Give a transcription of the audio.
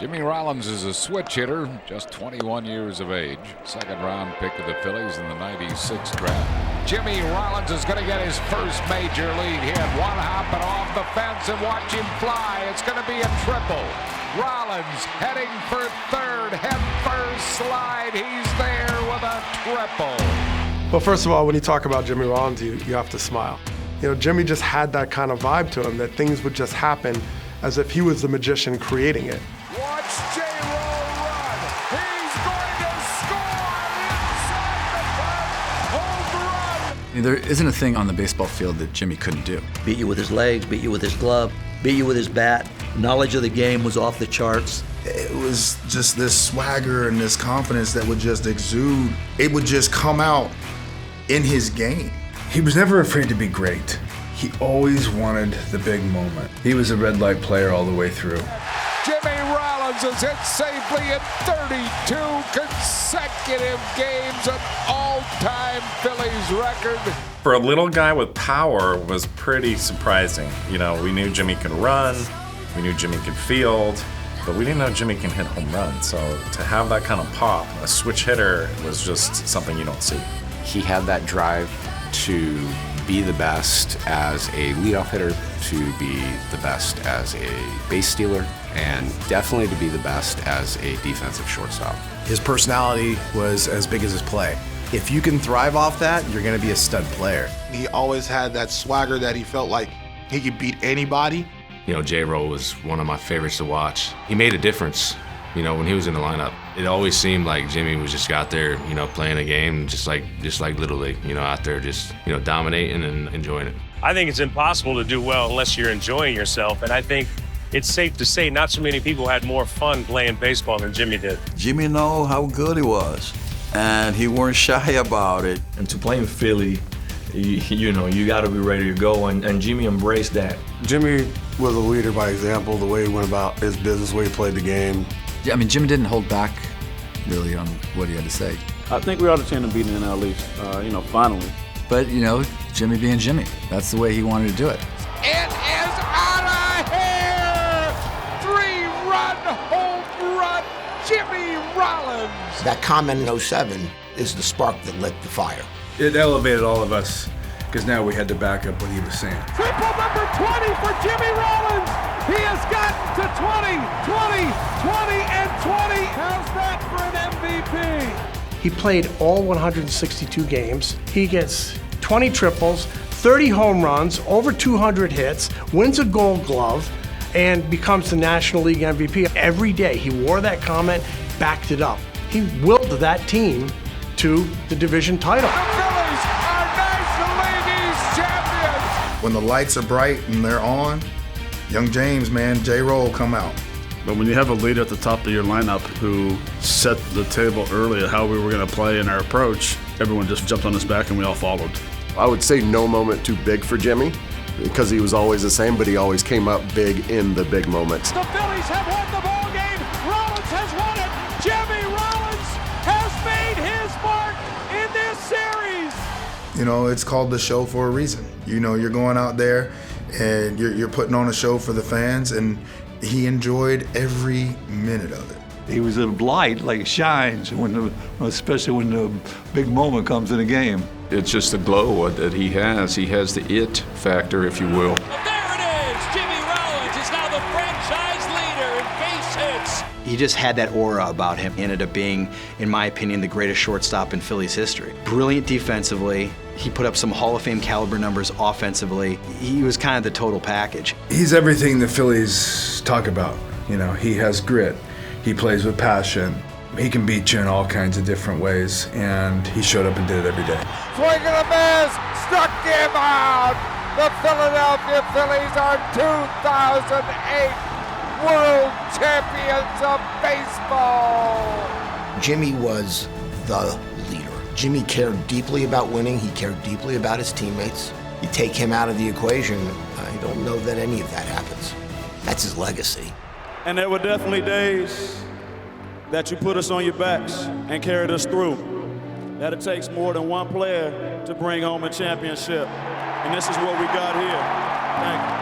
Jimmy Rollins is a switch hitter, just 21 years of age. Second-round pick of the Phillies in the '96 draft. Jimmy Rollins is going to get his first major league hit. One hopping off the fence and watch him fly. It's going to be a triple. Rollins heading for third, head first slide. He's there with a triple. Well, first of all, when you talk about Jimmy Rollins, you have to smile. You know, Jimmy just had that kind of vibe to him, that things would just happen as if he was the magician creating it. Watch J-Roll run. He's going to score inside the park. Home run. There isn't a thing on the baseball field that Jimmy couldn't do. Beat you with his legs, beat you with his glove, beat you with his bat. Knowledge of the game was off the charts. It was just this swagger and this confidence that would just exude. It would just come out in his game. He was never afraid to be great. He always wanted the big moment. He was a red light player all the way through. Jimmy Rollins has hit safely in 32 consecutive games, an all-time Phillies record. For a little guy with power was pretty surprising. You know, we knew Jimmy could run, we knew Jimmy could field, but we didn't know Jimmy can hit home runs. So to have that kind of pop, a switch hitter, was just something you don't see. He had that drive to be the best as a leadoff hitter, to be the best as a base stealer, and definitely to be the best as a defensive shortstop. His personality was as big as his play. If you can thrive off that, you're going to be a stud player. He always had that swagger that he felt like he could beat anybody. You know, J-Roll was one of my favorites to watch. He made a difference, you know, when he was in the lineup. It always seemed like Jimmy was just out there, you know, playing a game just like Little League, you know, out there just, you know, dominating and enjoying it. I think it's impossible to do well unless you're enjoying yourself, and I think it's safe to say not so many people had more fun playing baseball than Jimmy did. Jimmy knew how good he was, and he weren't shy about it. And to play in Philly, you know, you got to be ready to go, and Jimmy embraced that. Jimmy was a leader by example, the way he went about his business, the way he played the game. Yeah, I mean, Jimmy didn't hold back really on what he had to say. I think we ought to tend to beat the NL East, you know, finally. But, you know, Jimmy being Jimmy, that's the way he wanted to do it. It is out of here! Three-run home run, Jimmy Rollins. That comment in '07 is the spark that lit the fire. It elevated all of us, because now we had to back up what he was saying. Triple number 20 for Jimmy Rollins. He has gotten to 20, 20, 20, and 20. How's that for an MVP? He played all 162 games. He gets 20 triples, 30 home runs, over 200 hits, wins a Gold Glove, and becomes the National League MVP. Every day he wore that comment, backed it up. He willed that team to the division title. The Phillies are National League East champions. When the lights are bright and they're on, young James, man, J-Roll come out. But when you have a leader at the top of your lineup who set the table early at how we were going to play in our approach, everyone just jumped on his back and we all followed. I would say no moment too big for Jimmy, because he was always the same, but he always came up big in the big moments. The Phillies have won the ball game. Rollins has won it. Jimmy Rollins has made his mark in this series. You know, it's called the show for a reason. You know, you're going out there and you're putting on a show for the fans, and he enjoyed every minute of it. He was a light, like shines, especially when the big moment comes in a game. It's just the glow that he has. He has the it factor, if you will. There it is. Jimmy Rollins is now the franchise leader in base hits. He just had that aura about him. He ended up being, in my opinion, the greatest shortstop in Phillies history. Brilliant defensively. He put up some Hall of Fame caliber numbers offensively. He was kind of the total package. He's everything the Phillies talk about. You know, he has grit. He plays with passion. He can beat you in all kinds of different ways, and he showed up and did it every day. Swing and a miss, struck him out. The Philadelphia Phillies are 2008 world champions of baseball. Jimmy was the leader. Jimmy cared deeply about winning. He cared deeply about his teammates. You take him out of the equation, I don't know that any of that happens. That's his legacy. And there were definitely days that you put us on your backs and carried us through. That it takes more than one player to bring home a championship. And this is what we got here. Thank you.